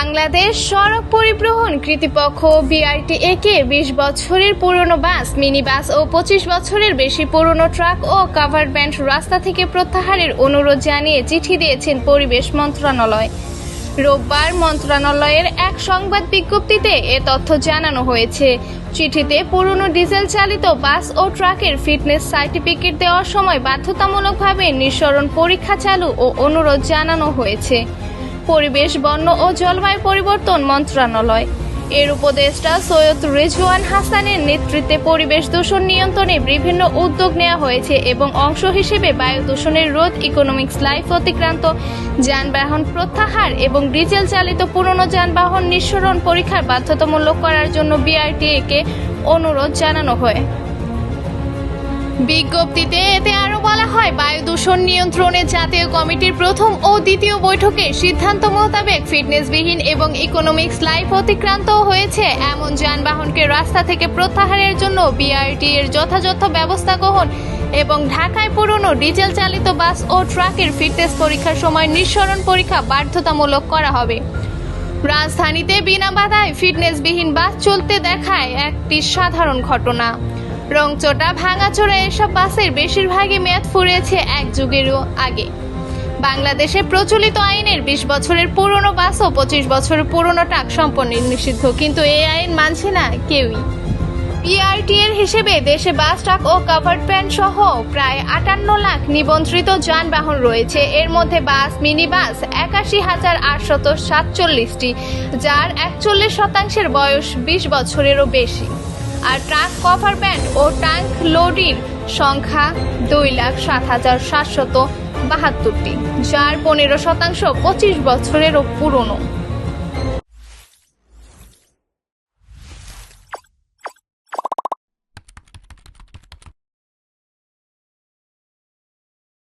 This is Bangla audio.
বাংলাদেশ সড়ক পরিবহন কর্তৃপক্ষ বিআরটিএ-কে 20 বছরের পুরনো বাস, মিনি বাস ও 25 বছরের বেশি পুরনো ট্রাক ও কাভার্ড ভ্যান রাস্তা থেকে প্রত্যাহারের অনুরোধ জানিয়ে চিঠি দিয়েছেন পরিবেশ মন্ত্রণালয়। রোববার মন্ত্রণালয়ের এক সংবাদ বিজ্ঞপ্তিতে এ তথ্য জানানো হয়েছে। চিঠিতে পুরনো ডিজেল চালিত বাস ও ট্রাকের ফিটনেস সার্টিফিকেট দেওয়ার সময় বাধ্যতামূলকভাবে নিঃসরণ পরীক্ষা চালু ও অনুরোধ জানানো হয়েছে। পরিবেশ, বন ও জলবায়ু পরিবর্তন মন্ত্রণালয় এর উপদেষ্টা সৈয়দ রেজওয়ান হাসানের নেতৃত্বে পরিবেশ দূষণ নিয়ন্ত্রণে বিভিন্ন উদ্যোগ নেওয়া হয়েছে এবং অংশ হিসেবে বায়ু দূষণের রোধ, ইকোনমিক্স লাইফ অতিক্রান্ত যানবাহন প্রত্যাহার এবং ডিজেল চালিত পুরনো যানবাহন নিঃসরণ পরীক্ষার বাধ্যতামূলক করার জন্য বিআরটিএ-কে অনুরোধ জানানো হয়। বিজ্ঞপ্তিতে এতে আরও বলা হয়, বায়ু দূষণ নিয়ন্ত্রণে জাতীয় কমিটির প্রথম ও দ্বিতীয় বৈঠকে সিদ্ধান্ত মোতাবেক ফিটনেসবিহীন এবং ইকোনমিক্স লাইফ অতিক্রান্ত হয়েছে এমন যানবাহনকে রাস্তা থেকে প্রত্যাহারের জন্য বিআরটিএ-এর যথাযথ ব্যবস্থা গ্রহণ এবং ঢাকায় পুরনো ডিজেল চালিত বাস ও ট্রাকের ফিটনেস পরীক্ষার সময় নিঃসরণ পরীক্ষা বাধ্যতামূলক করা হবে। রাজধানীতে বিনা বাধায় ফিটনেসবিহীন বাস চলতে দেখায় একটি সাধারণ ঘটনা। রংচটা, ভাঙাচোরা এসব বাসের বেশিরভাগই মেয়াদ ফুরিয়েছে এক যুগেরও আগে। বাংলাদেশে প্রচলিত আইনের 20 বছরের পুরনো বাস ও 25 বছরের পুরনো ট্রাক সম্পূর্ণ নিষিদ্ধ, কিন্তু এই আইন মানছে না কেউই। বিআরটিএ-এর হিসেবে দেশে বাস, ট্রাক ও কাভার্ড ভ্যান সহ প্রায় 58 লাখ নিবন্ধিত যানবাহন রয়েছে। এর মধ্যে বাস, মিনি বাস 81,847টি, যার 41% বয়স 20 বছরেরও বেশি। আর ট্রাক, কভার ভ্যান ও ট্যাঙ্ক লরির সংখ্যা 2,07,772টি, যার 15% 25 বছরেরও পুরনো।